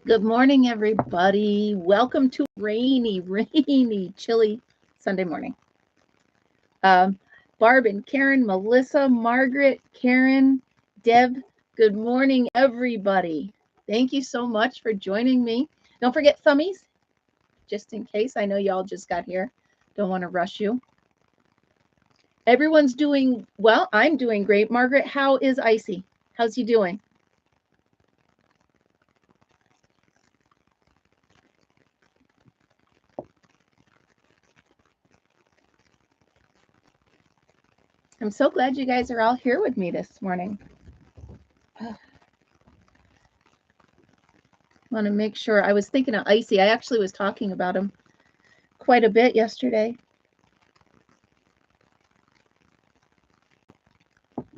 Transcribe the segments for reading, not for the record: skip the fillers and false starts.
Good morning, everybody. Welcome to rainy, chilly Sunday morning. Um, Barb and Karen, Melissa, Margaret, Karen, Deb, good morning, everybody. Thank you so much for joining me. Don't forget thummies, just in case. I know y'all just got here. Don't want to rush you. Everyone's doing well. I'm doing great. Margaret, how is Icy? How's he doing? I'm so glad you guys are all here with me this morning. Want to make sure. I was thinking of Icy. I actually was talking about him quite a bit yesterday. Want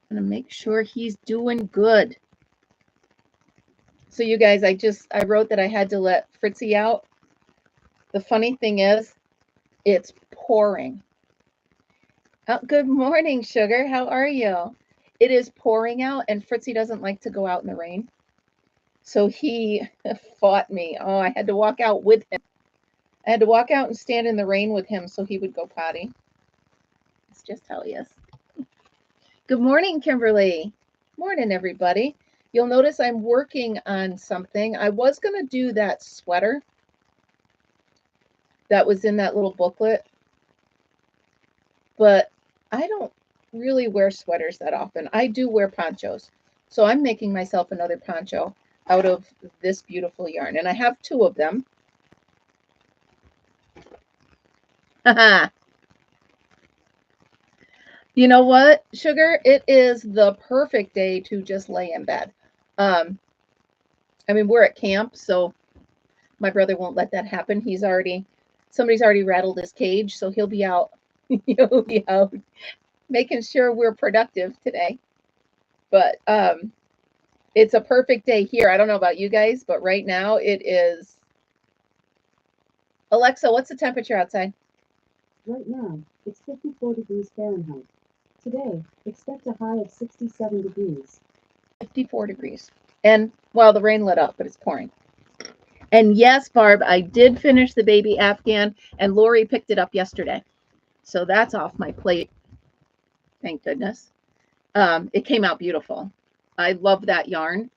to make sure he's doing good. So you guys, I wrote that I had to let Fritzy out. The funny thing is, it's pouring. Oh, good morning, Sugar. How are you? It is pouring out, and Fritzy doesn't like to go out in the rain. So he fought me. Oh, I had to walk out with him. I had to walk out and stand in the rain with him so he would go potty. It's just how he is. Good morning, Kimberly. Morning, everybody. You'll notice I'm working on something. I was going to do that sweater that was in that little booklet, but I don't really wear sweaters that often. I do wear ponchos. So I'm making myself another poncho out of this beautiful yarn, and I have two of them. You know what, Sugar? It is the perfect day to just lay in bed. I mean, we're at camp, so my brother won't let that happen. Somebody's already rattled his cage, so he'll be out. He'll be out making sure we're productive today. But it's a perfect day here. I don't know about you guys, but right now it is. Alexa, what's the temperature outside? Right now, it's 54 degrees Fahrenheit. Today, expect a high of 67 degrees. 54 degrees. And, well, the rain let up, but it's pouring. And yes, Barb, I did finish the baby Afghan, and Lori picked it up yesterday. So that's off my plate. Thank goodness. It came out beautiful. I love that yarn.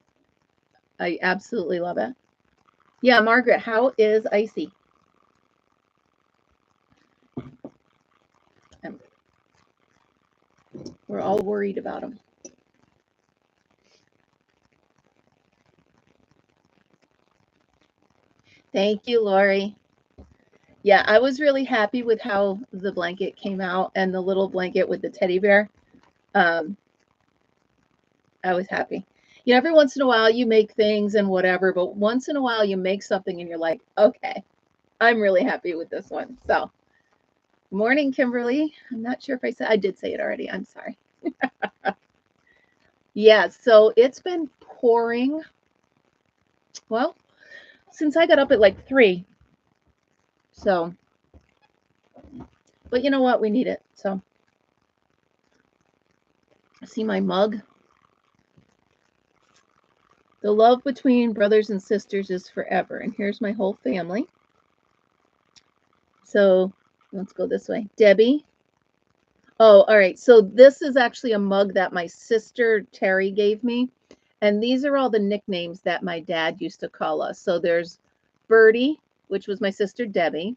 I absolutely love it. Yeah, Margaret, how is Icy? We're all worried about him. Thank you, Lori. Yeah, I was really happy with how the blanket came out and the little blanket with the teddy bear. I was happy. You know, every once in a while you make things and whatever, but once in a while you make something and you're like, okay, I'm really happy with this one. So, morning, Kimberly. I'm not sure if I did say it already. I'm sorry. Yeah, so it's been pouring. Well, since I got up at like 3. So, but you know what? We need it. So, see my mug. The love between brothers and sisters is forever. And here's my whole family. So let's go this way. Debbie. Oh, all right. So this is actually a mug that my sister Terry gave me. And these are all the nicknames that my dad used to call us. So there's Birdie, which was my sister Debbie,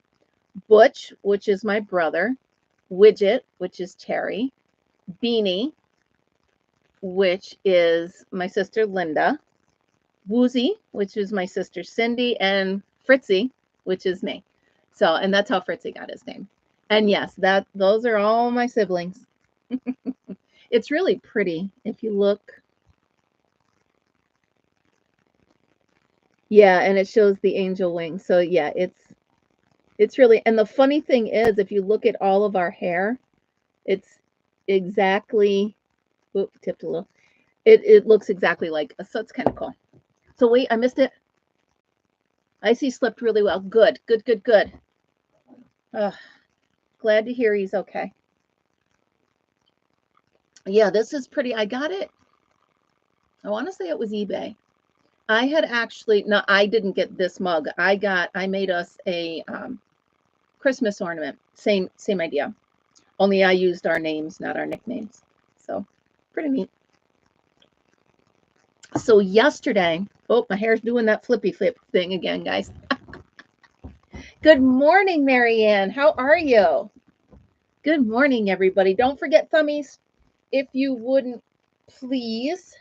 Butch, which is my brother, Widget, which is Terry, Beanie, which is my sister Linda, Woozy, which is my sister Cindy, and Fritzy, which is me. So, and that's how Fritzy got his name. And yes, those are all my siblings. It's really pretty if you look. Yeah, and it shows the angel wings. So yeah, it's really, and the funny thing is, if you look at all of our hair, it's exactly, whoop, tipped a little. It looks exactly like, so it's kind of cool. So wait, I missed it. Icy slept really well. Good, good, good, good. Glad to hear he's okay. Yeah, this is pretty. I got it. I want to say it was eBay. I had actually, no, I didn't get this mug. I made us a Christmas ornament. Same idea. Only I used our names, not our nicknames. So pretty neat. So yesterday, oh, my hair's doing that flippy flip thing again, guys. Good morning, Marianne. How are you? Good morning, everybody. Don't forget thummies, if you wouldn't please.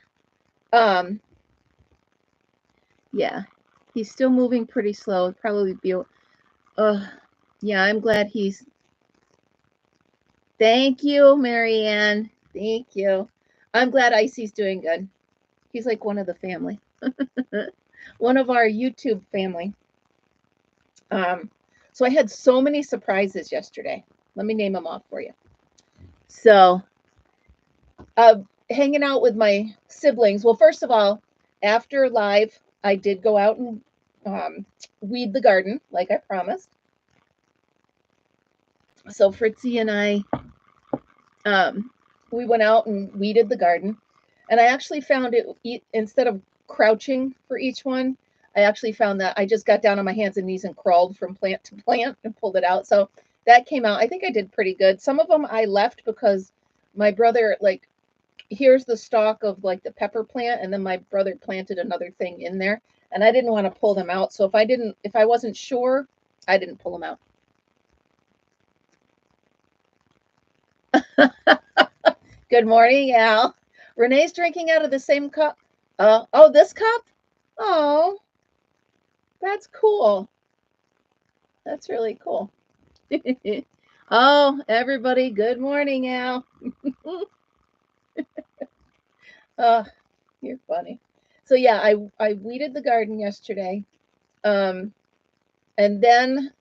Yeah, he's still moving pretty slow. Probably be, yeah, I'm glad he's, thank you, Marianne. Thank you. I'm glad Icy's doing good. He's like one of the family. One of our YouTube family. So I had so many surprises yesterday. Let me name them off for you. So, hanging out with my siblings. Well, first of all, after live, I did go out and weed the garden, like I promised. So Fritzy and I, we went out and weeded the garden. And I actually found it, instead of crouching for each one, I actually found that I just got down on my hands and knees and crawled from plant to plant and pulled it out. So that came out. I think I did pretty good. Some of them I left because my brother, like, here's the stalk of like the pepper plant, and then my brother planted another thing in there, and I didn't want to pull them out. So if I wasn't sure, I didn't pull them out. Good morning, Al. Renee's drinking out of the same cup. Oh, this cup? Oh, that's cool. That's really cool. Oh, everybody, good morning, Al. Oh, you're funny. So yeah, I weeded the garden yesterday. And then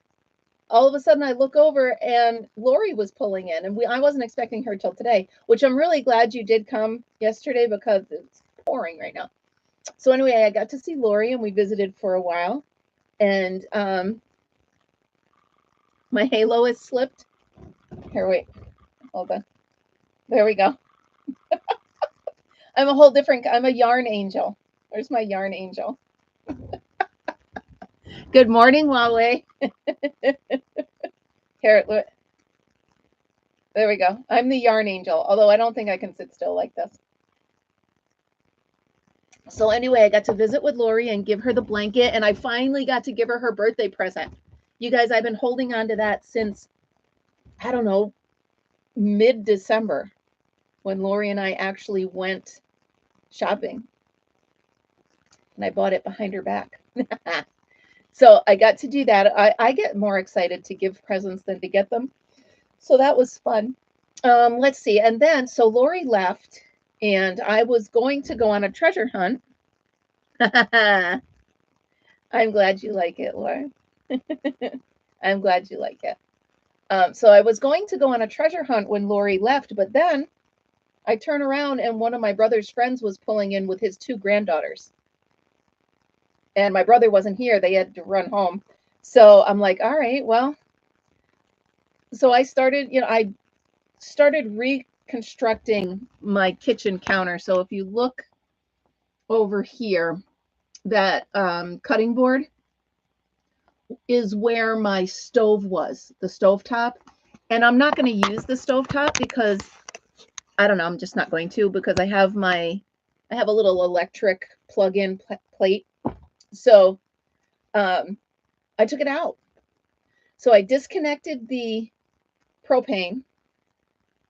all of a sudden I look over and Lori was pulling in, and I wasn't expecting her till today, which I'm really glad you did come yesterday because it's pouring right now. So anyway, I got to see Lori and we visited for a while, and my halo is slipped. Here, wait, hold on. There we go. I'm a whole different, I'm a yarn angel. There's my yarn angel. Good morning, Huawei. Here, look. There we go. I'm the yarn angel, although I don't think I can sit still like this. So anyway, I got to visit with Lori and give her the blanket, and I finally got to give her her birthday present. You guys, I've been holding on to that since, I don't know, mid-December, when Lori and I actually went shopping. And I bought it behind her back. So I got to do that. I get more excited to give presents than to get them. So that was fun. Let's see. And then, so Lori left, and I was going to go on a treasure hunt. I'm glad you like it, Lori. I'm glad you like it. So I was going to go on a treasure hunt when Lori left, but then I turn around and one of my brother's friends was pulling in with his 2 granddaughters. And my brother wasn't here. They had to run home. So I'm like, all right, well. So I started reconstructing my kitchen counter. So if you look over here, that cutting board is where my stove was, the stovetop. And I'm not going to use the stovetop because, I don't know, I'm just not going to, because I have a little electric plug-in plate. So I took it out. So I disconnected the propane,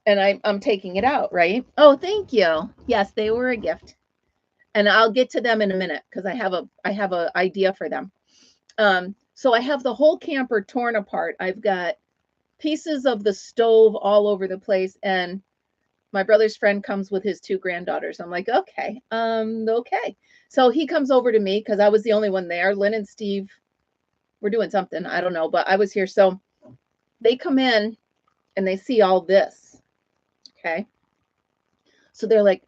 and I'm taking it out, right? Oh, thank you. Yes, they were a gift. And I'll get to them in a minute because I have a idea for them. So I have the whole camper torn apart. I've got pieces of the stove all over the place, and my brother's friend comes with his 2 granddaughters. I'm like, okay. Okay. So he comes over to me because I was the only one there. Lynn and Steve were doing something, I don't know, but I was here. So they come in and they see all this. Okay. So they're like,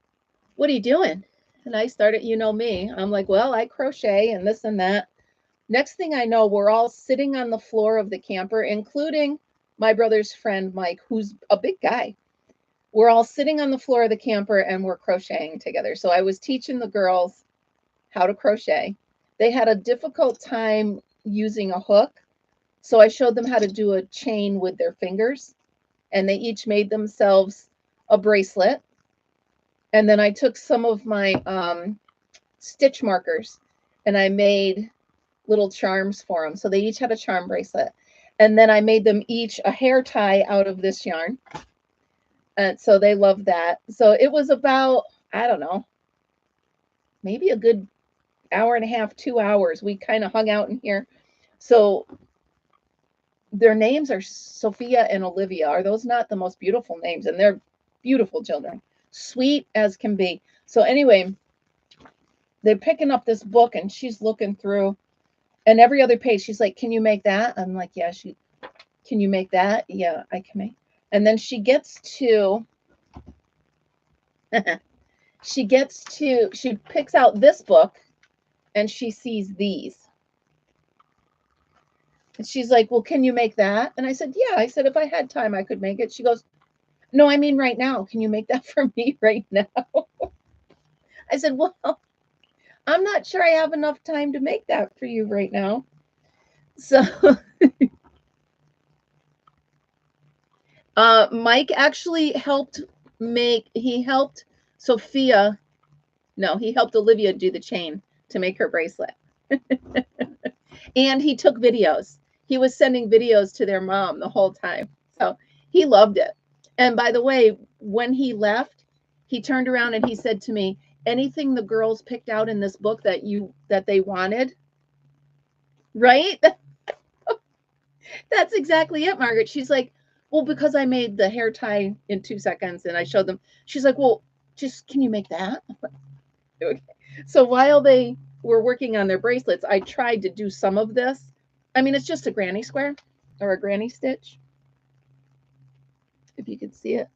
what are you doing? And I started, you know me, I'm like, well, I crochet and this and that. Next thing I know, we're all sitting on the floor of the camper, including my brother's friend, Mike, who's a big guy. We're all sitting on the floor of the camper and we're crocheting together. So I was teaching the girls how to crochet. They had a difficult time using a hook, so I showed them how to do a chain with their fingers, and they each made themselves a bracelet. And then I took some of my stitch markers and I made little charms for them. So they each had a charm bracelet. And then I made them each a hair tie out of this yarn. And so they loved that. So it was about, I don't know, maybe a good hour and a half, 2 hours. We kind of hung out in here. So their names are Sophia and Olivia. Are those not the most beautiful names? And they're beautiful children, sweet as can be. So anyway, they're picking up this book and she's looking through, and every other page she's like, can you make that? I'm like, yeah. Can you make that? Yeah, I can make. And then she gets to she picks out this book and she sees these. And she's like, well, can you make that? And I said, yeah. I said, if I had time, I could make it. She goes, no, I mean right now. Can you make that for me right now? I said, well, I'm not sure I have enough time to make that for you right now. So Mike actually helped he helped Sophia, no, he helped Olivia do the chain to make her bracelet. And he took videos. He was sending videos to their mom the whole time. So he loved it. And by the way, when he left, he turned around and he said to me, anything the girls picked out in this book that they wanted, right? That's exactly it, Margaret. She's like, well, because I made the hair tie in 2 seconds and I showed them. She's like, well, just can you make that? Okay. So while they were working on their bracelets, I tried to do some of this. I mean, it's just a granny square or a granny stitch, if you could see it.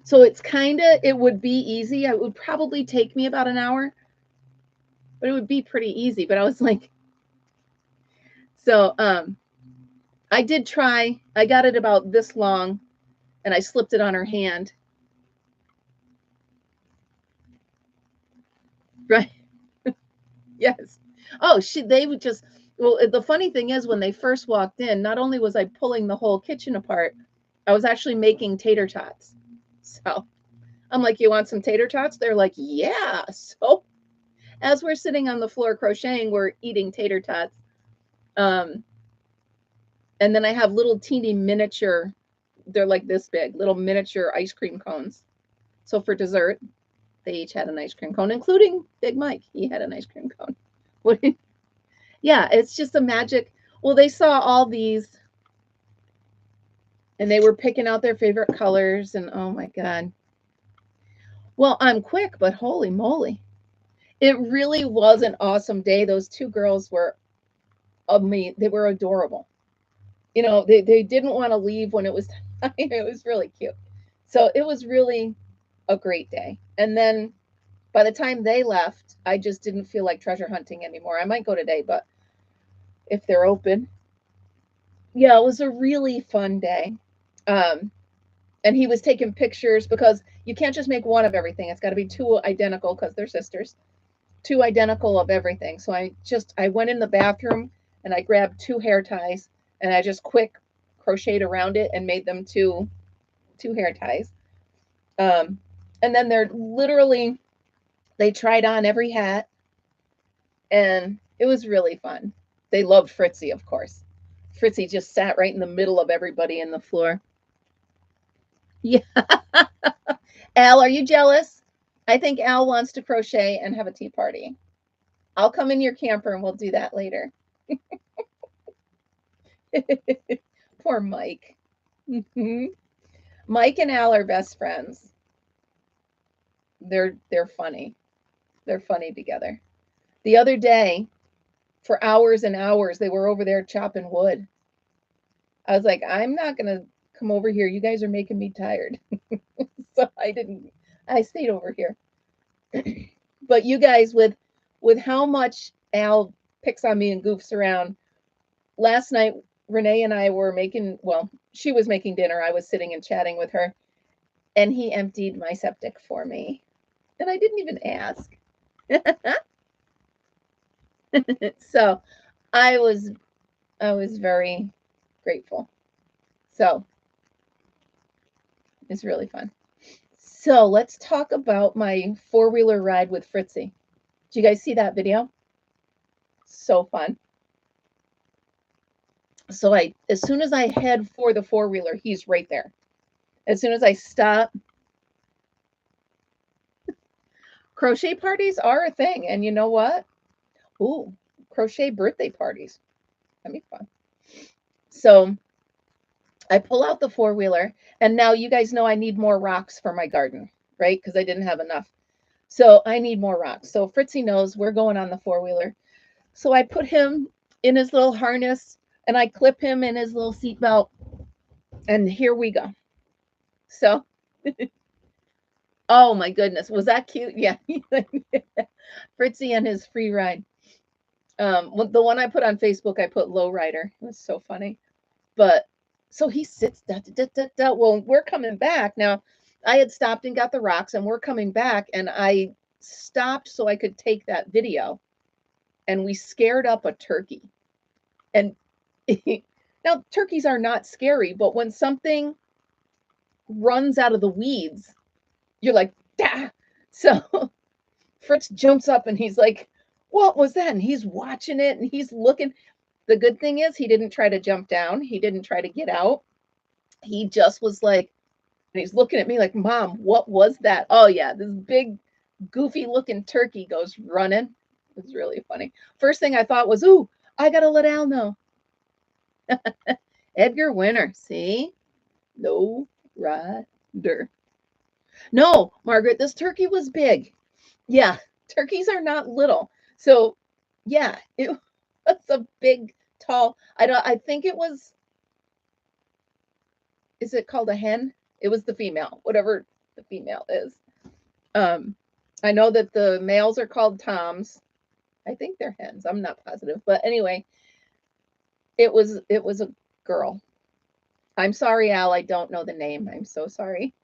So it's it would be easy. It would probably take me about an hour, but it would be pretty easy. But I was like, so I did try. I got it about this long and I slipped it on her hand. Right. Yes. Oh, they would just, well, the funny thing is when they first walked in, not only was I pulling the whole kitchen apart, I was actually making tater tots. So I'm like, you want some tater tots? They're like, yeah. So as we're sitting on the floor crocheting, we're eating tater tots. And then I have little teeny miniature, they're like this big, little miniature ice cream cones. So for dessert, they each had an ice cream cone, including Big Mike. He had an ice cream cone. Yeah, it's just a magic. Well, they saw all these and they were picking out their favorite colors, and oh my God. Well, I'm quick, but holy moly. It really was an awesome day. Those two girls were they were adorable. You know, they didn't want to leave when it was time. It was really cute. So it was really a great day. And then by the time they left, I just didn't feel like treasure hunting anymore. I might go today, but if they're open. Yeah, it was a really fun day. And he was taking pictures because you can't just make one of everything. It's got to be two identical because they're sisters. Two identical of everything. So I went in the bathroom and I grabbed 2 hair ties and I just quick crocheted around it and made them two hair ties. And then they tried on every hat and it was really fun. They loved Fritzy, of course. Fritzy just sat right in the middle of everybody in the floor. Yeah. Al, are you jealous? I think Al wants to crochet and have a tea party. I'll come in your camper and we'll do that later. Poor Mike. Mike and Al are best friends. They're funny. They're funny together. The other day, for hours and hours, they were over there chopping wood. I was like, I'm not going to come over here. You guys are making me tired. So I stayed over here. But you guys, with how much Al picks on me and goofs around, last night Renee and I were she was making dinner. I was sitting and chatting with her, and he emptied my septic for me, and I didn't even ask. So I was very grateful. So it's really fun. So let's talk about my four-wheeler ride with Fritzy. Did you guys see that video? So fun. So as soon as I head for the four-wheeler, he's right there. As soon as I stop, crochet parties are a thing. And you know what? Ooh, crochet birthday parties. That'd be fun. So I pull out the four-wheeler, and now you guys know I need more rocks for my garden, right? Because I didn't have enough. So I need more rocks. So Fritzy knows we're going on the four-wheeler. So I put him in his little harness, and I clip him in his little seatbelt, and here we go. So, oh my goodness, was that cute? Yeah. Fritzy and his free ride. The one I put on Facebook, I put lowrider. It was so funny. But so he sits, da, da, da, da, da. Well, we're coming back. Now, I had stopped and got the rocks, and we're coming back, and I stopped so I could take that video, and we scared up a turkey. And now, turkeys are not scary, but when something runs out of the weeds, you're like, "Dah!" So Fritz jumps up and he's like, "What was that?" And he's watching it and he's looking. The good thing is he didn't try to jump down. He didn't try to get out. He just was like, and he's looking at me like, "Mom, what was that?" Oh, yeah, this big, goofy looking turkey goes running. It was really funny. First thing I thought was, "Ooh, I got to let Al know." Edgar Winter, see? No rider. No, Margaret, this turkey was big. Yeah, turkeys are not little. So, yeah, it was a big, tall. I think it was, is it called a hen? It was the female, whatever the female is. I know that the males are called toms. I think they're hens. I'm not positive, but anyway, it was a girl. I'm sorry, Al. I don't know the name. I'm so sorry.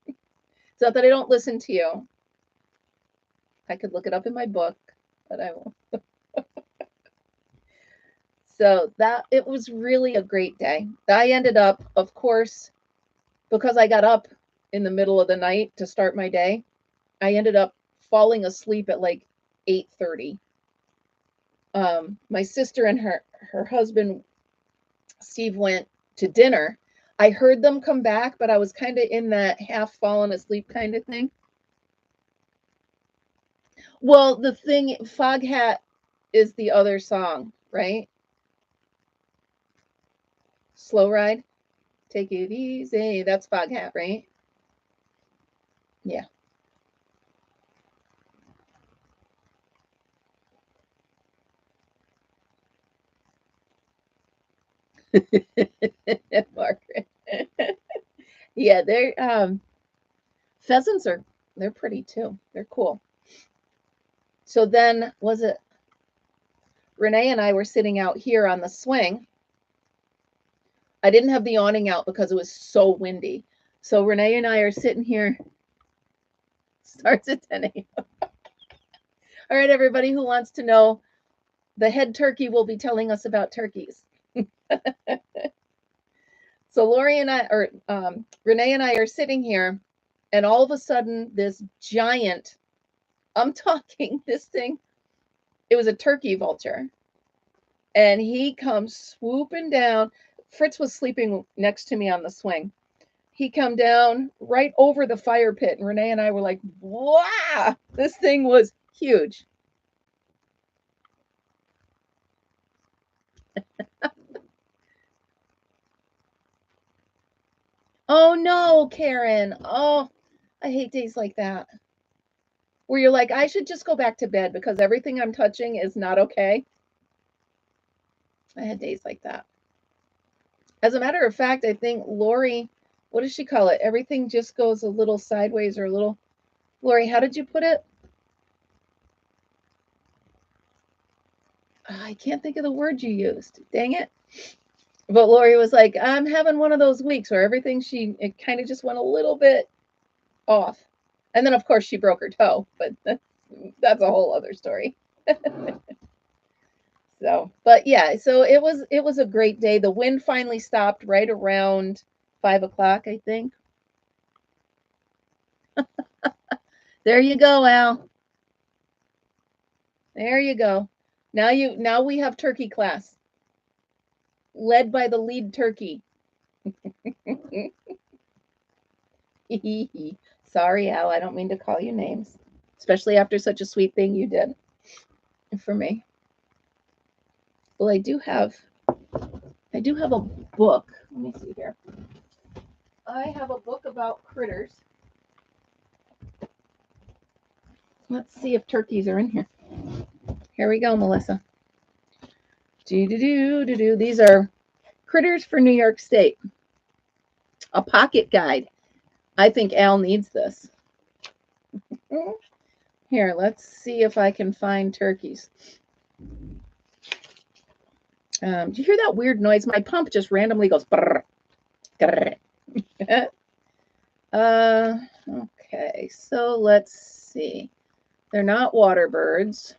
It's not that I don't listen to you. I could look it up in my book, but I won't. So that it was really a great day. I ended up, of course, because I got up in the middle of the night to start my day, I ended up falling asleep at like 8:30. My sister and her husband Steve went to dinner. I heard them come back, but I was kind of in that half fallen asleep kind of thing. Well, the thing, Foghat is the other song, right? Slow Ride, take it easy. That's Foghat, right? Yeah. Margaret. Yeah, they're pheasants they're pretty too. They're cool. So then was it Renee and I were sitting out here on the swing. I didn't have the awning out because it was so windy. So Renee and I are sitting here. Starts at 10 a.m. All right, everybody who wants to know, the head turkey will be telling us about turkeys. So Lori and I, or Renee and I are sitting here, and all of a sudden, this giant, I'm talking this thing, it was a turkey vulture. And he comes swooping down. Fritz was sleeping next to me on the swing. He come down right over the fire pit, and Renee and I were like, wow, this thing was huge. Oh no, Karen. Oh, I hate days like that. Where you're like, I should just go back to bed because everything I'm touching is not okay. I had days like that. As a matter of fact, I think Lori, what does she call it? Everything just goes a little sideways or a little. Lori, how did you put it? I can't think of the word you used. Dang it. But Lori was like, I'm having one of those weeks where everything it kind of just went a little bit off. And then, of course, she broke her toe, but that's a whole other story. So, but yeah, so it was a great day. The wind finally stopped right around 5 o'clock, I think. There you go, Al. There you go. Now we have turkey class, led by the lead turkey. Sorry, Al, I don't mean to call you names, especially after such a sweet thing you did for me. Well, I do have a book. Let me see here. I have a book about critters. Let's see if turkeys are in here. Here we go, Melissa. These are Critters for New York State. A pocket guide. I think Al needs this. Here, let's see if I can find turkeys. Do you hear that weird noise? My pump just randomly goes brrr, grrr. Okay, so let's see. They're not water birds.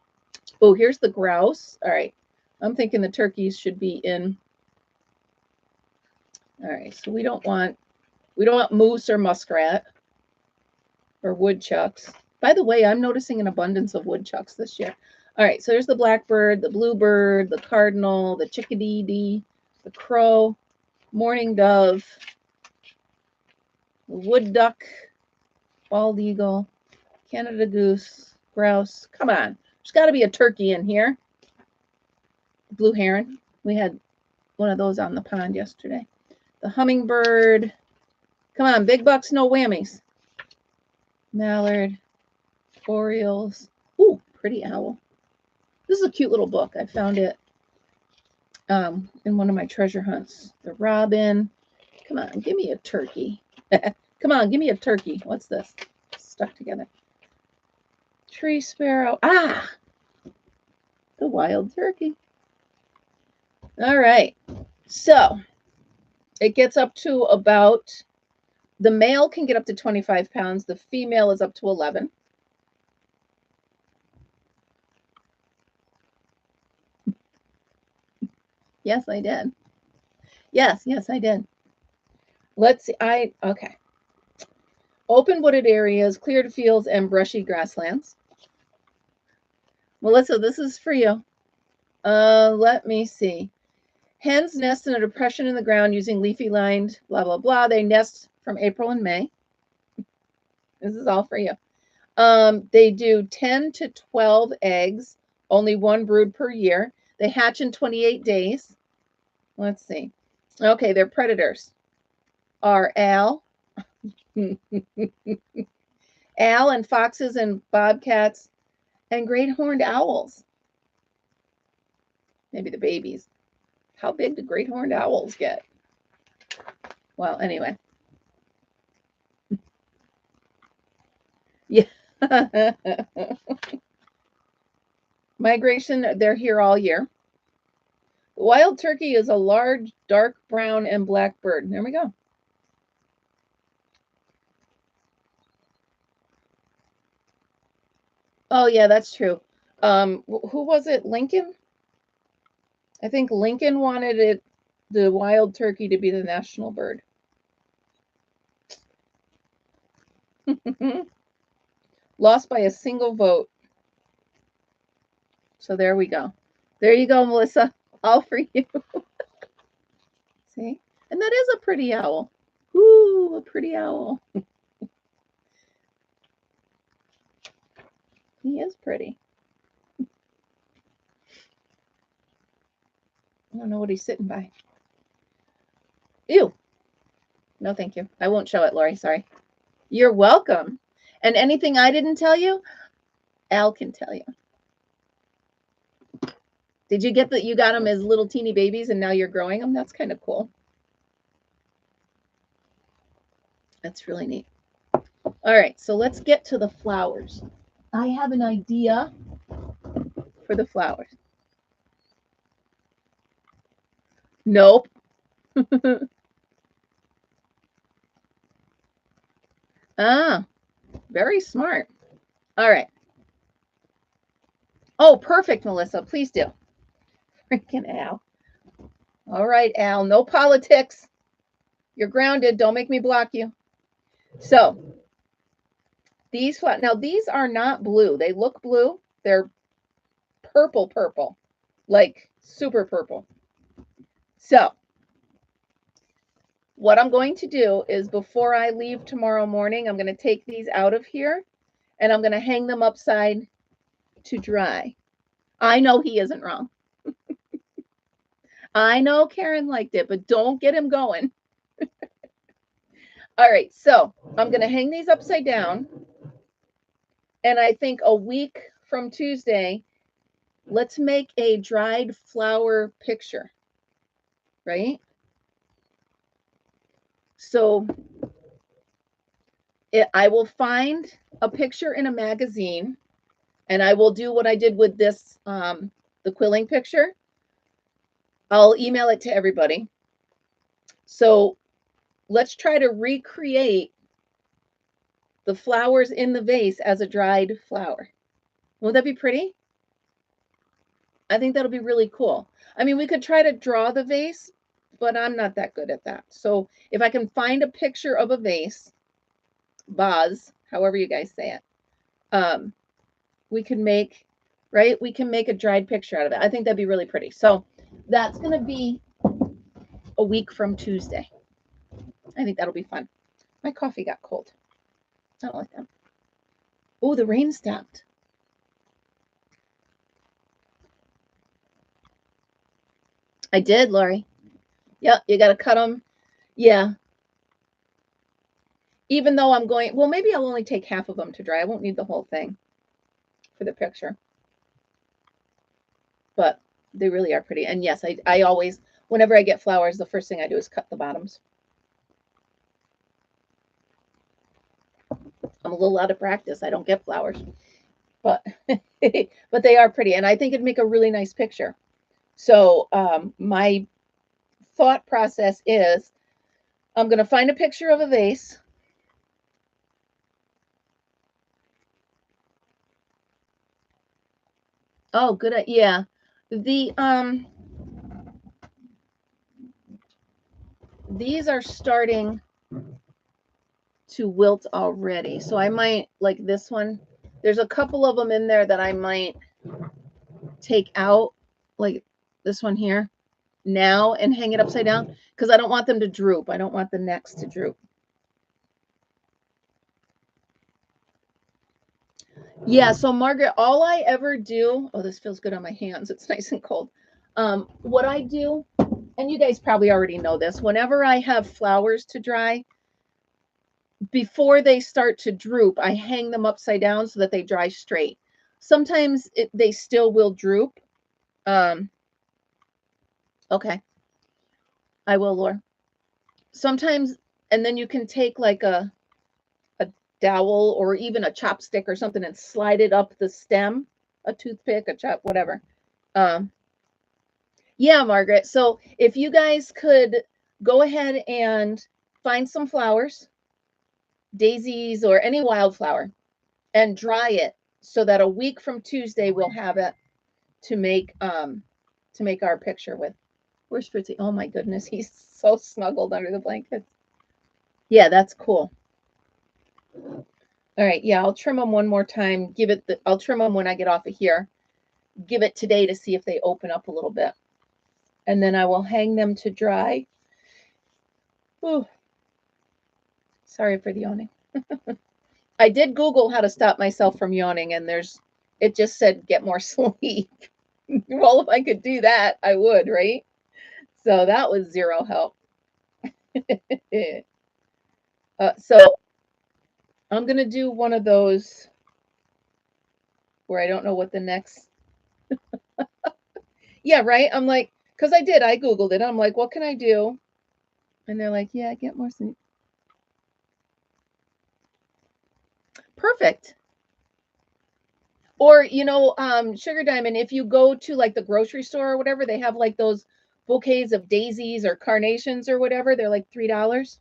Oh, here's the grouse. All right. I'm thinking the turkeys should be in. All right, so we don't want moose or muskrat or woodchucks. By the way, I'm noticing an abundance of woodchucks this year. All right, so there's the blackbird, the bluebird, the cardinal, the chickadee, the crow, mourning dove, the wood duck, bald eagle, Canada goose, grouse. Come on, there's got to be a turkey in here. Blue heron. We had one of those on the pond yesterday. The hummingbird. Come on, big bucks, no whammies. Mallard, orioles. Ooh, pretty owl. This is a cute little book. I found it in one of my treasure hunts. The robin. Come on, give me a turkey. Come on, give me a turkey. What's this? Stuck together. Tree sparrow. Ah, the wild turkey. All right. So it gets up to about, the male can get up to 25 pounds. The female is up to 11. Yes, I did. Yes, I did. Let's see. Okay. Open wooded areas, cleared fields, and brushy grasslands. Melissa, this is for you. Let me see. Hens nest in a depression in the ground using leafy lined, blah, blah, blah. They nest from April and May. This is all for you. They do 10 to 12 eggs, only one brood per year. They hatch in 28 days. Let's see. Okay, their predators are owl and foxes and bobcats and great horned owls. Maybe the babies. How big do great horned owls get? Well, anyway. Yeah. Migration, they're here all year. The wild turkey is a large, dark brown and black bird. There we go. Oh, yeah, that's true. Who was it? Lincoln? I think Lincoln wanted the wild turkey to be the national bird. Lost by a single vote. So there we go. There you go, Melissa. All for you. See? And that is a pretty owl. Ooh, a pretty owl. He is pretty. I don't know what he's sitting by. Ew. No, thank you. I won't show it, Lori. Sorry. You're welcome. And anything I didn't tell you, Al can tell you. Did you get that you got them as little teeny babies and now you're growing them? That's kind of cool. That's really neat. All right, so let's get to the flowers. I have an idea for the flowers. Nope. Ah, very smart. All right. Oh, perfect, Melissa. Please do. Freaking Al. All right, Al, no politics. You're grounded. Don't make me block you. So these now these are not blue. They look blue. They're purple, like super purple. So what I'm going to do is before I leave tomorrow morning, I'm going to take these out of here and I'm going to hang them upside to dry. I know he isn't wrong. I know Karen liked it, but don't get him going. All right, so I'm going to hang these upside down. And I think a week from Tuesday, let's make a dried flower picture, right? So I will find a picture in a magazine and I will do what I did with this, the quilling picture. I'll email it to everybody. So let's try to recreate the flowers in the vase as a dried flower. Won't that be pretty? I think that'll be really cool. I mean, we could try to draw the vase, but I'm not that good at that. So if I can find a picture of a vase, vase, however you guys say it, we can make, right? We can make a dried picture out of it. I think that'd be really pretty. So that's going to be a week from Tuesday. I think that'll be fun. My coffee got cold. I don't like that. Oh, the rain stopped. I did, Lori. Yep, you got to cut them. Yeah. Even though I'm going, well, maybe I'll only take half of them to dry. I won't need the whole thing for the picture. But they really are pretty. And yes, I always, whenever I get flowers, the first thing I do is cut the bottoms. I'm a little out of practice. I don't get flowers. But but they are pretty. And I think it'd make a really nice picture. So my thought process is I'm going to find a picture of a vase. Oh, good. Yeah. These are starting to wilt already. So I might, like this one, there's a couple of them in there that I might take out, like this one here, now and hang it upside down because I don't want them to droop. I don't want the necks to droop. Yeah, so Margaret, all I ever do, oh, this feels good on my hands. It's nice and cold. What I do, and you guys probably already know this, whenever I have flowers to dry, before they start to droop, I hang them upside down so that they dry straight. Sometimes they still will droop. Okay. I will, Laura. Sometimes, and then you can take like a dowel or even a chopstick or something and slide it up the stem, a toothpick, a chop, whatever. Yeah, Margaret. So if you guys could go ahead and find some flowers, daisies or any wildflower, and dry it so that a week from Tuesday we'll have it to make our picture with. Where's Fritzy? Oh my goodness, he's so snuggled under the blankets. Yeah, that's cool. All right, yeah, I'll trim them one more time. I'll trim them when I get off of here. Give it today to see if they open up a little bit. And then I will hang them to dry. Ooh. Sorry for the yawning. I did Google how to stop myself from yawning, and it just said get more sleep. Well, if I could do that, I would, right? So that was zero help. So I'm going to do one of those where I don't know what the next. Yeah, right? I'm like, because I Googled it. I'm like, what can I do? And they're like, yeah, get more sleep. Perfect. Or, Sugar Diamond, if you go to like the grocery store or whatever, they have like those bouquets of daisies or carnations or whatever. They're like $3.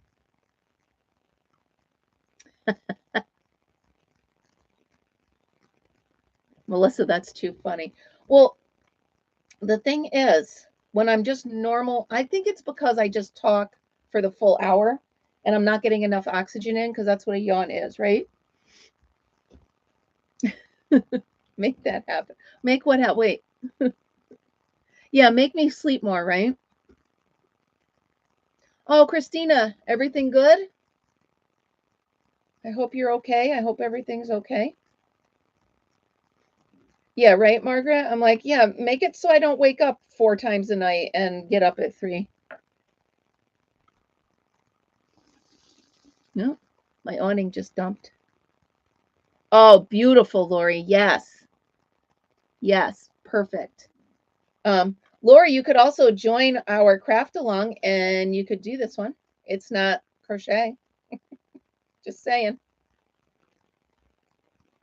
Melissa, that's too funny. Well, The thing is, when I'm just normal, I think it's because I just talk for the full hour and I'm not getting enough oxygen in, because that's what a yawn is, right? Make that happen. Make what happen? Wait. Yeah, make me sleep more, right? Oh, Christina, everything good? I hope you're okay. I hope everything's okay. Yeah, right, Margaret? I'm like, yeah, make it so I don't wake up 4 times a night and get up at 3. No, my awning just dumped. Oh, beautiful, Lori. Yes. Yes, perfect. Lori, you could also join our craft along and you could do this one. It's not crochet. Just saying.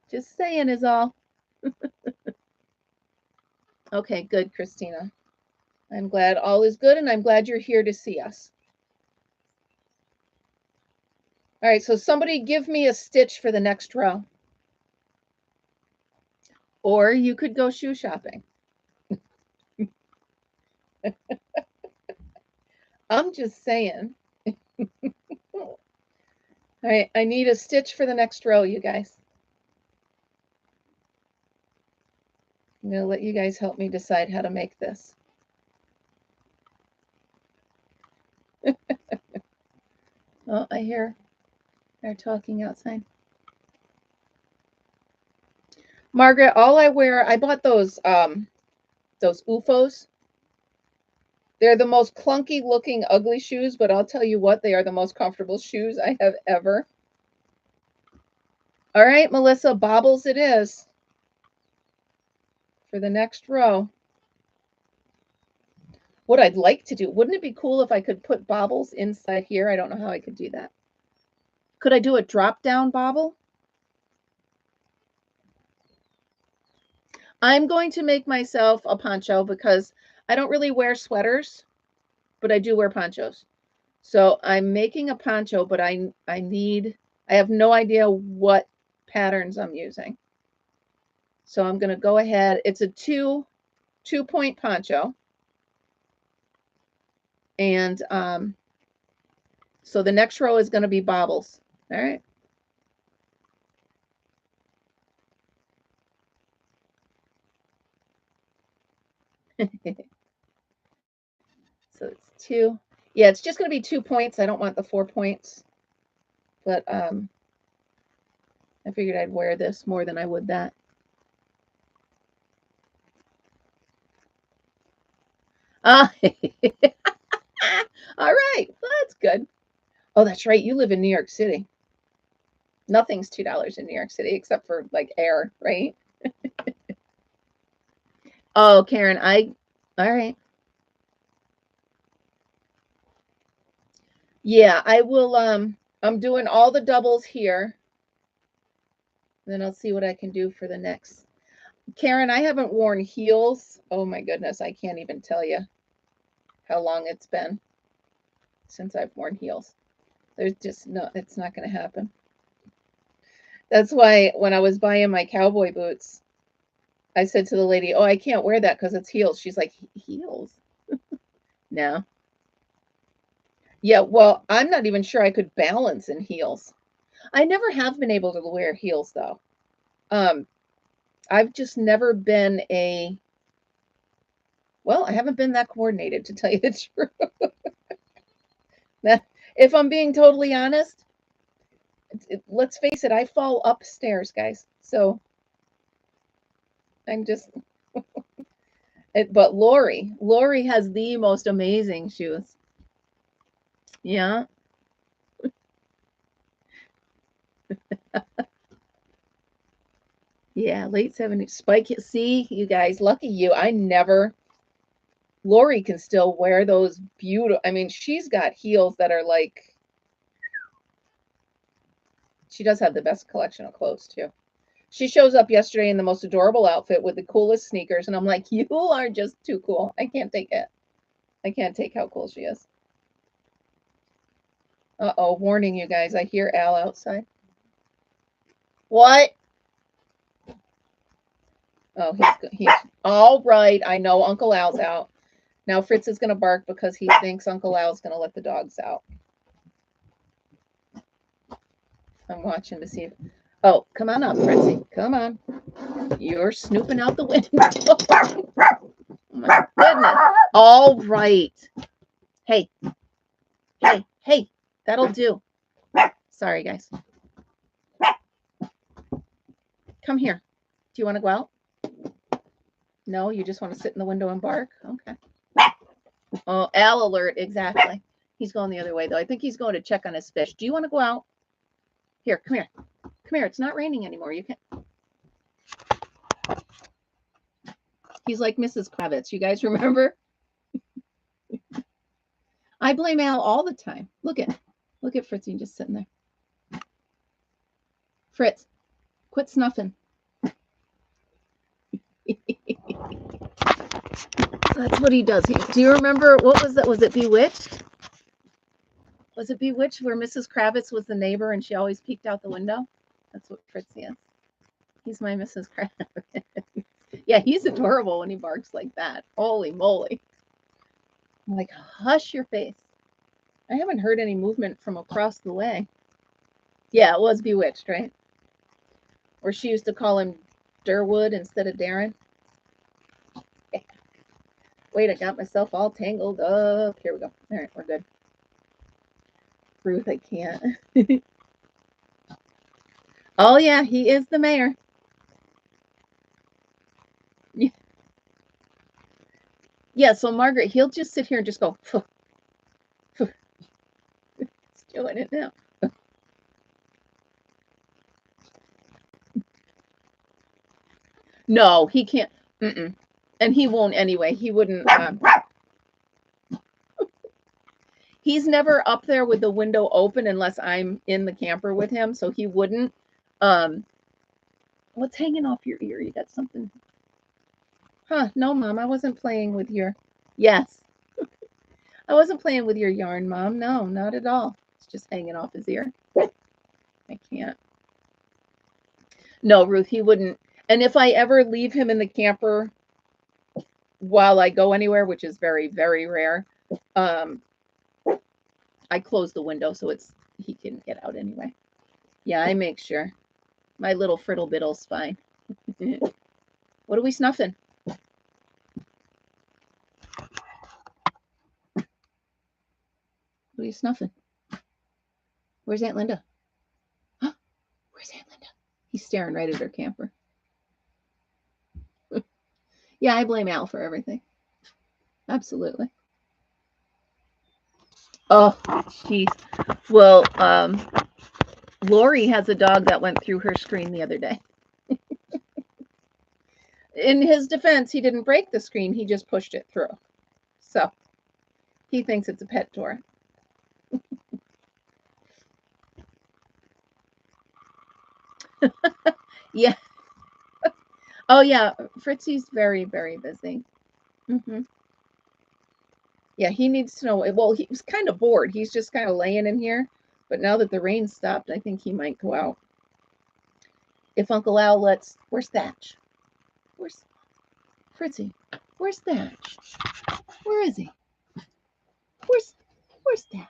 Just saying is all. Okay, good, Christina. I'm glad all is good, and I'm glad you're here to see us. All right, so somebody give me a stitch for the next row. Or you could go shoe shopping. I'm just saying. All right, I need a stitch for the next row, you guys. I'm going to let you guys help me decide how to make this. Oh, I hear they're talking outside. Margaret, all I wear, I bought those UFOs. They're the most clunky looking, ugly shoes, but I'll tell you what, they are the most comfortable shoes I have ever. All right, Melissa, bobbles it is for the next row. What I'd like to do, wouldn't it be cool if I could put bobbles inside here? I don't know how I could do that. Could I do a drop down bobble? I'm going to make myself a poncho because I don't really wear sweaters, but I do wear ponchos. So I'm making a poncho, but I have no idea what patterns I'm using. So I'm going to go ahead. It's a two-point poncho. And so the next row is going to be bobbles. All right. So it's 2. Yeah, it's just going to be 2 points. I don't want the 4 points. But I figured I'd wear this more than I would that. Ah, all right. Well, that's good. Oh, that's right. You live in New York City. Nothing's $2 in New York City except for like air, right? Oh, Karen, all right. Yeah, I will, I'm doing all the doubles here. Then I'll see what I can do for the next. Karen, I haven't worn heels. Oh my goodness, I can't even tell you how long it's been since I've worn heels. There's just no, it's not going to happen. That's why when I was buying my cowboy boots, I said to the lady, "Oh, I can't wear that because it's heels." She's like, "Heels?" No. Yeah, well, I'm not even sure I could balance in heels. I never have been able to wear heels though. I've just never been well, I haven't been that coordinated, to tell you the truth. If I'm being totally honest, let's face it, I fall upstairs, guys. So I'm just, but Lori has the most amazing shoes. Yeah. Yeah, late 70s. Spike, see, you guys, lucky you. Lori can still wear those beautiful, I mean, she's got heels that are like, she does have the best collection of clothes too. She shows up yesterday in the most adorable outfit with the coolest sneakers, and I'm like, you are just too cool. I can't take it. I can't take how cool she is. Uh-oh, warning you guys. I hear Al outside. What? Oh, he's all right. I know Uncle Al's out. Now Fritz is going to bark because he thinks Uncle Al's going to let the dogs out. I'm watching to see if... Oh, come on up, Fritzy. Come on. You're snooping out the window. Oh, my goodness. All right. Hey. Hey. Hey. That'll do. Sorry, guys. Come here. Do you want to go out? No, you just want to sit in the window and bark? Okay. Oh, Al alert. Exactly. He's going the other way, though. I think he's going to check on his fish. Do you want to go out? Here, come here. Come here. It's not raining anymore. You can. He's like Mrs. Kravitz. You guys remember? I blame Al all the time. Look at Fritzy just sitting there. Fritz, quit snuffing. That's what he does. Do you remember, what was that? Was it Bewitched? Was it Bewitched where Mrs. Kravitz was the neighbor and she always peeked out the window? That's what Fritzy is. He's my Mrs. Kravitz. Yeah, he's adorable when he barks like that. Holy moly. I'm like, hush your face. I haven't heard any movement from across the way. Yeah, it was Bewitched, right? Or she used to call him Durwood instead of Darren. Wait, I got myself all tangled up. Here we go. All right, we're good. Ruth, I can't. Oh, yeah, he is the mayor. Yeah, so Margaret, he'll just sit here and just go, phew, phew. He's doing it now. No, he can't. Mm-mm. And he won't anyway. He wouldn't. He's never up there with the window open unless I'm in the camper with him, so he wouldn't. What's hanging off your ear? You got something? Huh, no, Mom, I wasn't playing with your... Yes. I wasn't playing with your yarn, Mom. No, not at all. It's just hanging off his ear. I can't. No, Ruth, he wouldn't. And if I ever leave him in the camper while I go anywhere, which is very, very rare, I close the window so he can get out anyway. Yeah, I make sure. My little friddle biddle's fine. What are we snuffing? What are you snuffing? Where's Aunt Linda? Huh? Where's Aunt Linda? He's staring right at her camper. Yeah, I blame Al for everything. Absolutely. Oh, jeez. Well, Lori has a dog that went through her screen the other day. In his defense, he didn't break the screen. He just pushed it through. So he thinks it's a pet door. Yeah. Oh, yeah. Fritzy's very, very busy. Mm-hmm. Yeah, he needs to know. Well, he was kind of bored. He's just kind of laying in here. But now that the rain stopped, I think he might go out. If Uncle Al lets... Where's Thatch? Where's Fritzy? Where's Thatch? Where is he? Where's Thatch?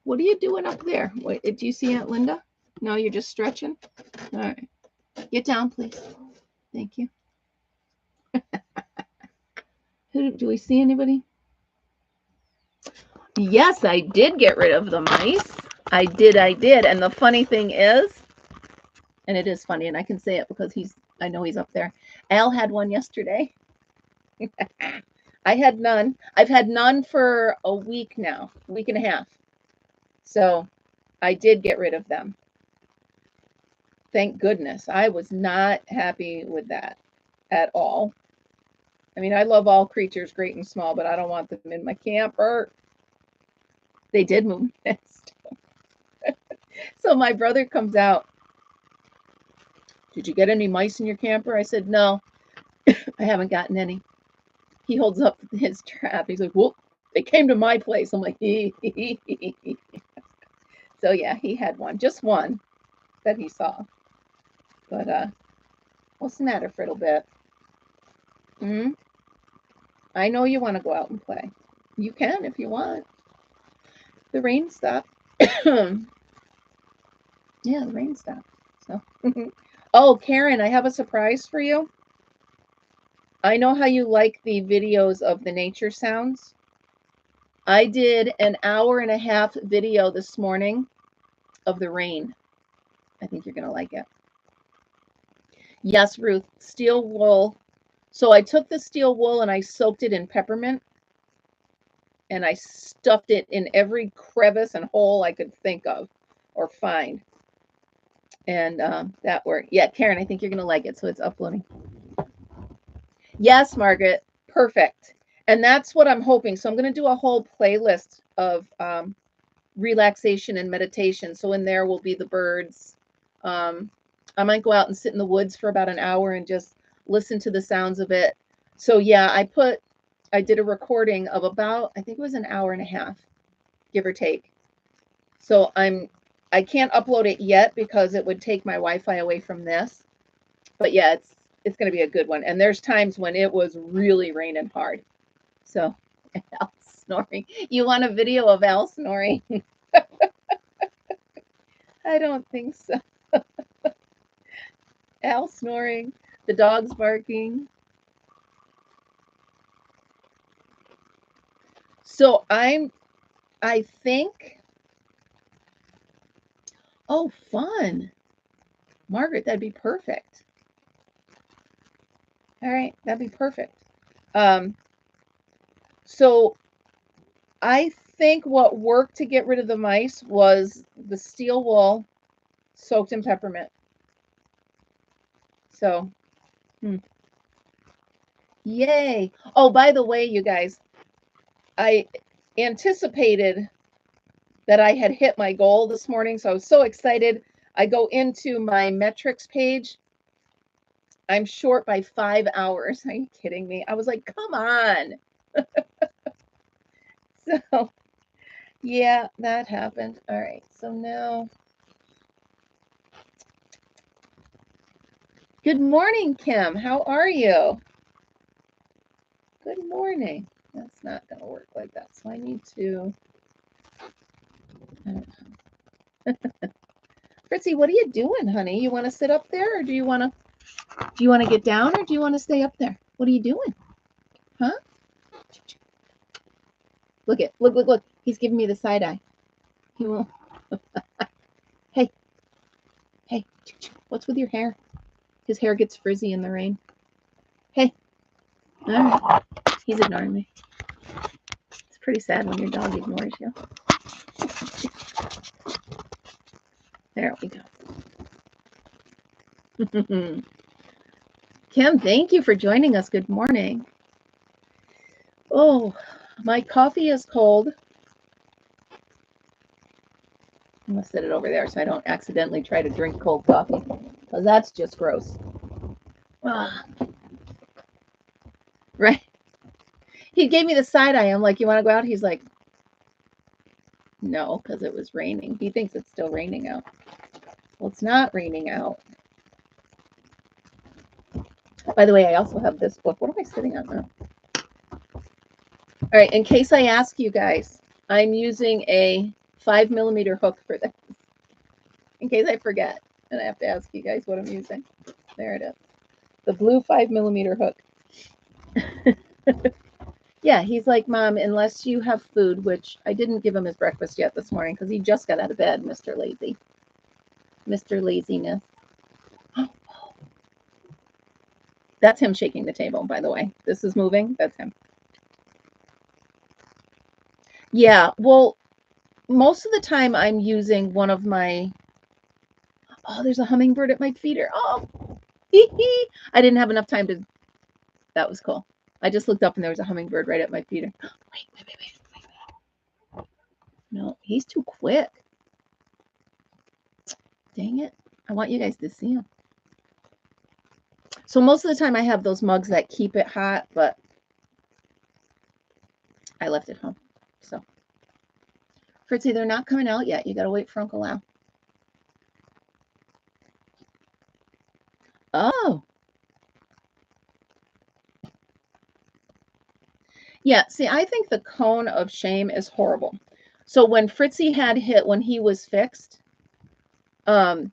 What are you doing up there? Wait, do you see Aunt Linda? No, you're just stretching? All right. Get down, please. Thank you. Do we see anybody? Yes, I did get rid of the mice. I did. And the funny thing is, and it is funny, and I can say it because I know he's up there. Al had one yesterday. I had none. I've had none for a week now, a week and a half. So I did get rid of them. Thank goodness. I was not happy with that at all. I mean, I love all creatures, great and small, but I don't want them in my camper. They did move next. So my brother comes out. Did you get any mice in your camper? I said, no, I haven't gotten any. He holds up his trap. He's like, whoop, they came to my place. I'm like, So yeah, he had one, just one that he saw. But What's the matter, Friddlebit? I know you want to go out and play. You can if you want. The rain stopped. Yeah, the rain stopped. So, oh, Karen, I have a surprise for you. I know how you like the videos of the nature sounds. I did an 1.5-hour video this morning of the rain. I think you're going to like it. Yes, Ruth, steel wool. So I took the steel wool and I soaked it in peppermint. And I stuffed it in every crevice and hole I could think of or find. And that worked. Yeah, Karen, I think you're going to like it. So it's uploading. Yes, Margaret. Perfect. And that's what I'm hoping. So I'm going to do a whole playlist of relaxation and meditation. So in there will be the birds. I might go out and sit in the woods for about an hour and just listen to the sounds of it. So yeah, I did a recording of about, I think it was an 1.5 hours, give or take. So I can't upload it yet because it would take my Wi-Fi away from this. But yeah, it's going to be a good one. And there's times when it was really raining hard. So Al snoring. You want a video of Al snoring? I don't think so. Al snoring, the dog's barking. So I think, oh, fun. Margaret, that'd be perfect. All right, that'd be perfect. So I think what worked to get rid of the mice was the steel wool soaked in peppermint. So, yay. Oh, by the way, you guys, I anticipated that I had hit my goal this morning, so I was so excited. I go into my metrics page. I'm short by 5 hours. Are you kidding me? I was like, come on. So, yeah, that happened. All right, so now. Good morning, Kim. How are you? Good morning. That's not going to work like that. So I need to. Fritzy, what are you doing, honey? You want to sit up there, or do you want to get down, or do you want to stay up there? What are you doing? Huh? Look. He's giving me the side eye. He won't. Hey. What's with your hair? His hair gets frizzy in the rain. Hey. All right. He's ignoring me. It's pretty sad when your dog ignores you. There we go. Kim, thank you for joining us. Good morning. Oh, my coffee is cold. I'm going to set it over there so I don't accidentally try to drink cold coffee, because that's just gross. Right? He gave me the side eye. I'm like, you want to go out? He's like, no, because it was raining. He thinks it's still raining out. Well, it's not raining out. By the way, I also have this book. What am I sitting on now? All right, in case I ask you guys, I'm using a 5mm hook for this. In case I forget, and I have to ask you guys what I'm using. There it is. The blue 5mm hook. Yeah, he's like, Mom, unless you have food, which I didn't give him his breakfast yet this morning because he just got out of bed, Mr. Lazy. Mr. Laziness. That's him shaking the table, by the way. This is moving. That's him. Yeah, well, most of the time I'm using one of my... Oh, there's a hummingbird at my feeder. Oh, I didn't have enough time to... That was cool. I just looked up and there was a hummingbird right at my feeder. Wait. No, he's too quick. Dang it. I want you guys to see him. So most of the time I have those mugs that keep it hot, but I left it home. So, Fritzy, they're not coming out yet. You got to wait for Uncle Al. Oh, Yeah, see, I think the cone of shame is horrible. So when Fritzy had hit, when he was fixed, I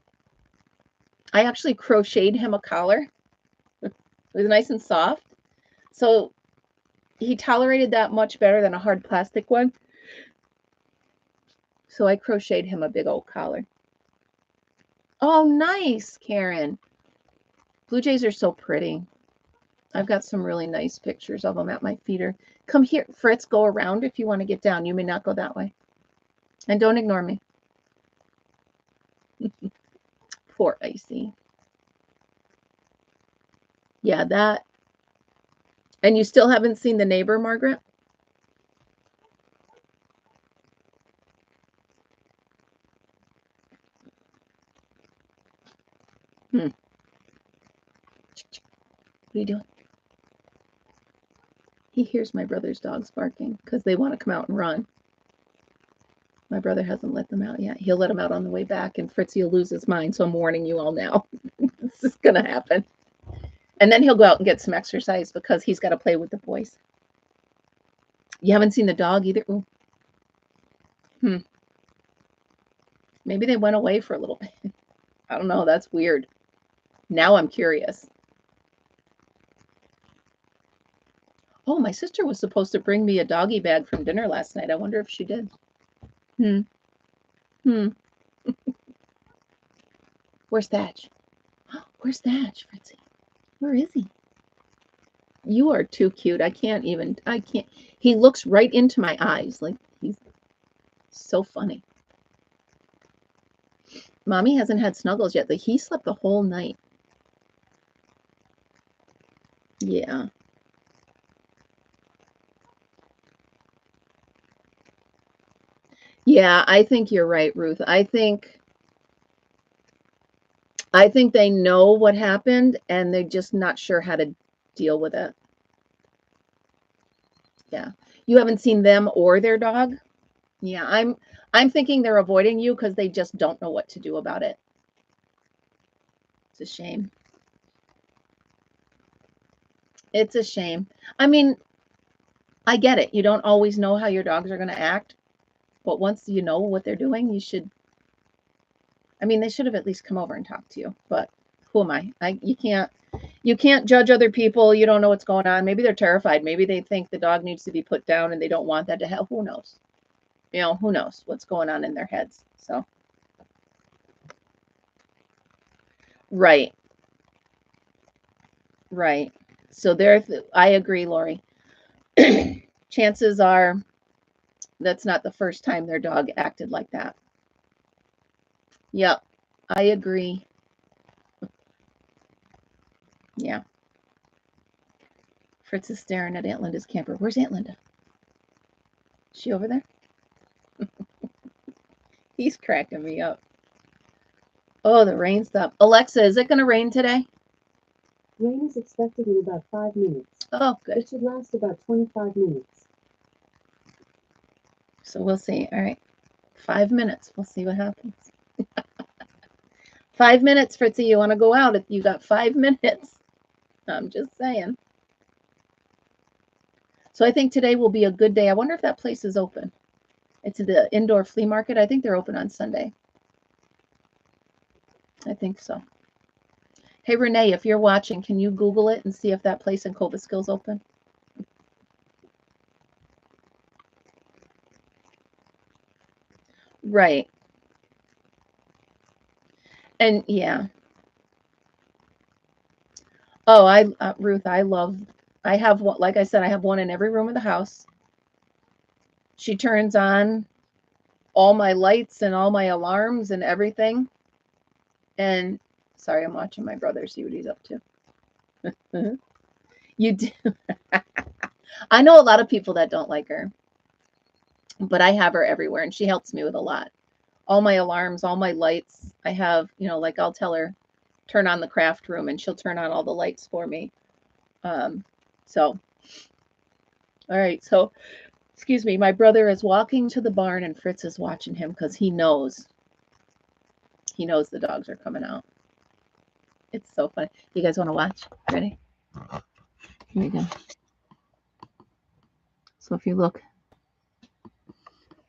actually crocheted him a collar. It was nice and soft. So he tolerated that much better than a hard plastic one. So I crocheted him a big old collar. Oh, nice, Karen. Blue jays are so pretty. I've got some really nice pictures of them at my feeder. Come here, Fritz, go around if you want to get down. You may not go that way. And don't ignore me. Poor Icy. Yeah, that. And you still haven't seen the neighbor, Margaret? What are you doing? He hears my brother's dogs barking because they want to come out and run. My brother hasn't let them out yet. He'll let them out on the way back, and Fritzy will lose his mind. So I'm warning you all now. This is going to happen. And then he'll go out and get some exercise because he's got to play with the boys. You haven't seen the dog either? Ooh. Maybe they went away for a little bit. I don't know. That's weird. Now I'm curious. Oh, my sister was supposed to bring me a doggy bag from dinner last night. I wonder if she did. Where's Thatch? Where's Thatch, Fritzy? Where is he? You are too cute. I can't. He looks right into my eyes. Like, he's so funny. Mommy hasn't had snuggles yet. He slept the whole night. Yeah. Yeah, I think you're right, Ruth. I think they know what happened and they're just not sure how to deal with it. Yeah. You haven't seen them or their dog? Yeah, I'm thinking they're avoiding you because they just don't know what to do about it. It's a shame. It's a shame. I mean, I get it. You don't always know how your dogs are going to act, but once you know what they're doing, you should. I mean, they should have at least come over and talked to you. But who am I? You can't judge other people. You don't know what's going on. Maybe they're terrified. Maybe they think the dog needs to be put down and they don't want that to happen. Who knows? You know, who knows what's going on in their heads. So, right. Right. So I agree, Lori. Chances are that's not the first time their dog acted like that. Yep, I agree. Yeah. Fritz is staring at Aunt Linda's camper. Where's Aunt Linda? Is she over there? He's cracking me up. Oh, the rain stopped. Alexa, is it going to rain today? Rain is expected in about 5 minutes. Oh, good. It should last about 25 minutes. So we'll see. All right. 5 minutes. We'll see what happens. 5 minutes, Fritzy. You want to go out? You got 5 minutes. I'm just saying. So I think today will be a good day. I wonder if that place is open. It's the indoor flea market. I think they're open on Sunday. I think so. Hey, Renee, if you're watching, can you Google it and see if that place in Cobleskill is open? Right. And yeah. Oh, Ruth, I have one, like I said, I have one in every room of the house. She turns on all my lights and all my alarms and everything. And sorry, I'm watching my brother see what he's up to. You do. I know a lot of people that don't like her, but I have her everywhere and she helps me with a lot. All my alarms, all my lights. I have, like I'll tell her, turn on the craft room and she'll turn on all the lights for me. So, all right. So, excuse me, my brother is walking to the barn and Fritz is watching him because he knows the dogs are coming out. It's so funny. You guys want to watch? Ready? Here we go. So if you look,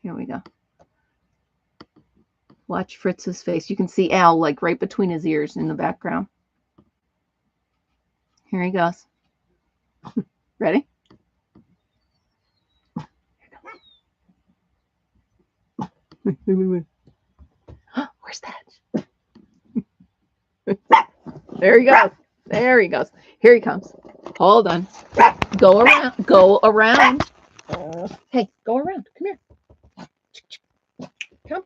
here we go. Watch Fritz's face. You can see Al like right between his ears in the background. Here he goes. Ready? Where's that? There he goes. There he goes. Here he comes. Hold on. Go around. Go around. Hey, go around. Come here. Come.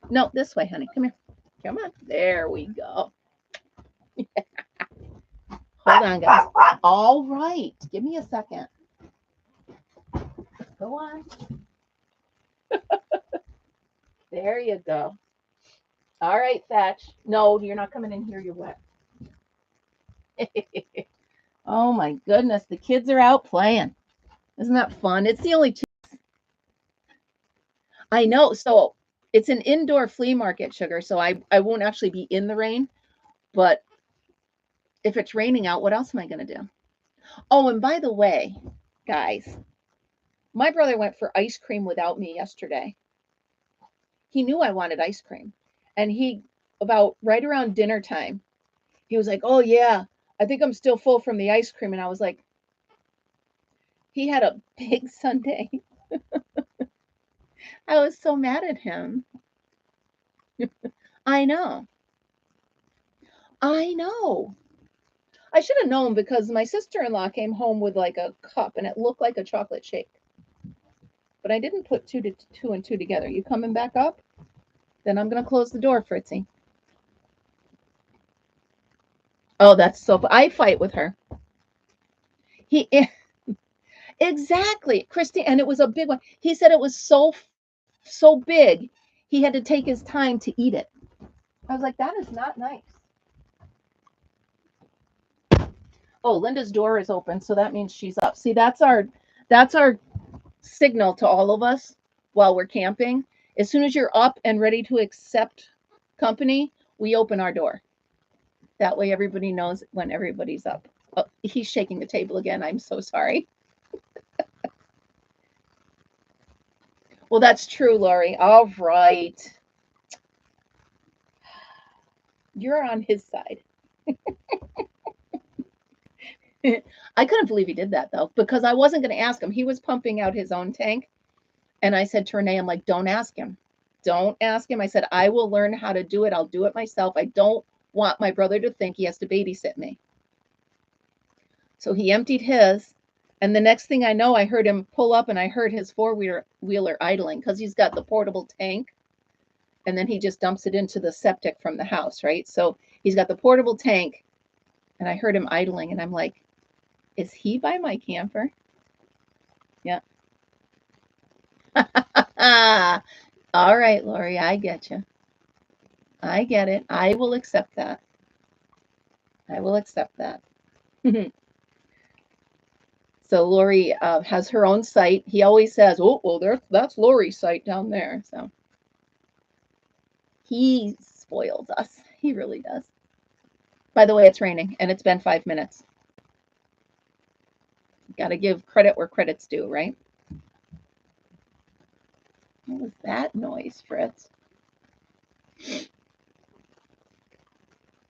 No, this way, honey. Come here. Come on. There we go. Hold on, guys. All right. Give me a second. Go on. There you go. All right, Thatch. No, you're not coming in here. You're wet. Oh, my goodness. The kids are out playing. Isn't that fun? It's the only two. I know. So it's an indoor flea market, Sugar. So I won't actually be in the rain. But if it's raining out, what else am I going to do? Oh, and by the way, guys, my brother went for ice cream without me yesterday. He knew I wanted ice cream. And he, about right around dinner time, he was like, oh, yeah, I think I'm still full from the ice cream. And I was like, he had a big sundae. I was so mad at him. I know. I know. I should have known because my sister-in-law came home with like a cup and it looked like a chocolate shake. But I didn't put two and two together. You coming back up? Then I'm going to close the door, Fritzy. Oh, that's so... I fight with her. Exactly, Christy, and it was a big one. He said it was so big, he had to take his time to eat it. I was like, that is not nice. Oh, Linda's door is open, so that means she's up. See, that's our signal to all of us while we're camping. As soon as you're up and ready to accept company, we open our door. That way everybody knows when everybody's up. Oh, he's shaking the table again. I'm so sorry. Well, that's true, Lori. All right. You're on his side. I couldn't believe he did that, though, because I wasn't going to ask him. He was pumping out his own tank. And I said to Renee, I'm like, don't ask him. Don't ask him. I said, I will learn how to do it. I'll do it myself. I don't want my brother to think he has to babysit me. So he emptied his. And the next thing I know, I heard him pull up and I heard his four-wheeler idling because he's got the portable tank. And then he just dumps it into the septic from the house, right? So he's got the portable tank. And I heard him idling. And I'm like, is he by my camper? Yeah. All right, Lori, I get you. I get it. I will accept that. I will accept that. So Lori has her own site. He always says, oh, well, that's Lori's site down there. So he spoils us. He really does. By the way, it's raining, and it's been 5 minutes. Got to give credit where credit's due, right? What was that noise, Fritz?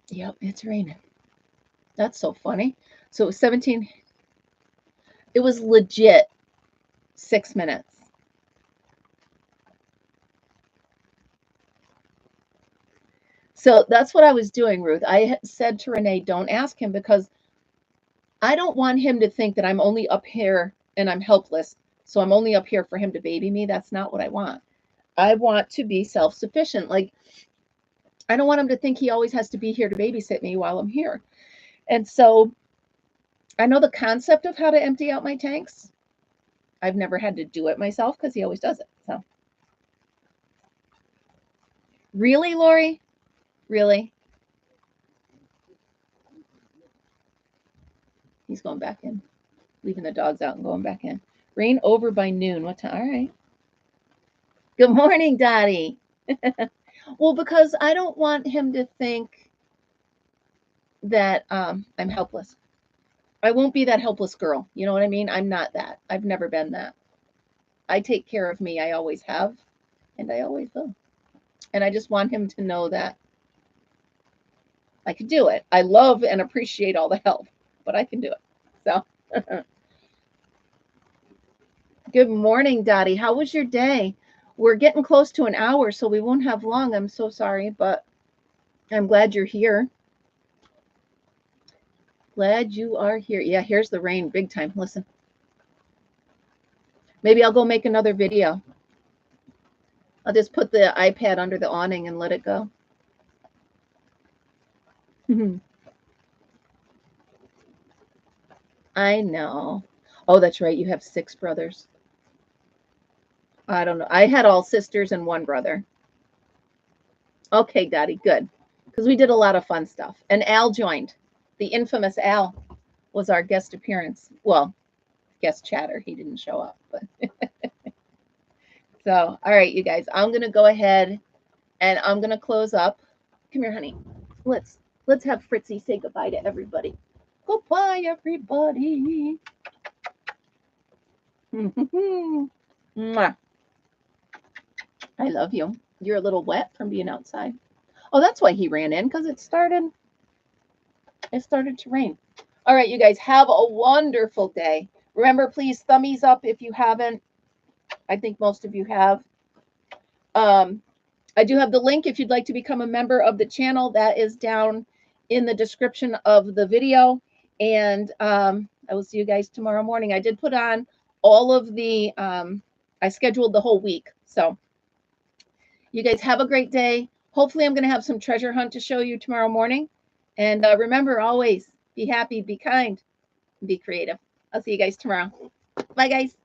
Yep, it's raining. That's so funny. So it was 17. It was legit 6 minutes. So that's what I was doing, Ruth. I said to Renee, don't ask him because I don't want him to think that I'm only up here and I'm helpless. So I'm only up here for him to baby me. That's not what I want. I want to be self-sufficient. Like, I don't want him to think he always has to be here to babysit me while I'm here. And so I know the concept of how to empty out my tanks. I've never had to do it myself because he always does it. So really, Lori? Really? He's going back in, leaving the dogs out and going back in. Rain over by noon. What time? All right. Good morning, Dottie. Well, because I don't want him to think that I'm helpless. I won't be that helpless girl. You know what I mean? I'm not that. I've never been that. I take care of me. I always have, and I always will. And I just want him to know that I can do it. I love and appreciate all the help, but I can do it. So, good morning, Dottie. How was your day? We're getting close to an hour, so we won't have long. I'm so sorry, but I'm glad you're here. Glad you are here. Yeah, here's the rain big time. Listen. Maybe I'll go make another video. I'll just put the iPad under the awning and let it go. I know. Oh, that's right. You have 6 brothers. I don't know. I had all sisters and 1 brother. Okay, Dottie, good. Because we did a lot of fun stuff. And Al joined. The infamous Al was our guest appearance. Well, guest chatter. He didn't show up, but so all right, you guys. I'm gonna go ahead and I'm gonna close up. Come here, honey. Let's have Fritzy say goodbye to everybody. Goodbye, everybody. Mwah. I love you. You're a little wet from being outside. Oh, that's why he ran in, because it started to rain. All right, you guys, have a wonderful day. Remember, please thummies up if you haven't. I think most of you have. I do have the link if you'd like to become a member of the channel. That is down in the description of the video. And I will see you guys tomorrow morning. I did put on all of the, I scheduled the whole week. So you guys have a great day. Hopefully I'm going to have some treasure hunt to show you tomorrow morning. And remember, always be happy, be kind, and be creative. I'll see you guys tomorrow. Bye, guys.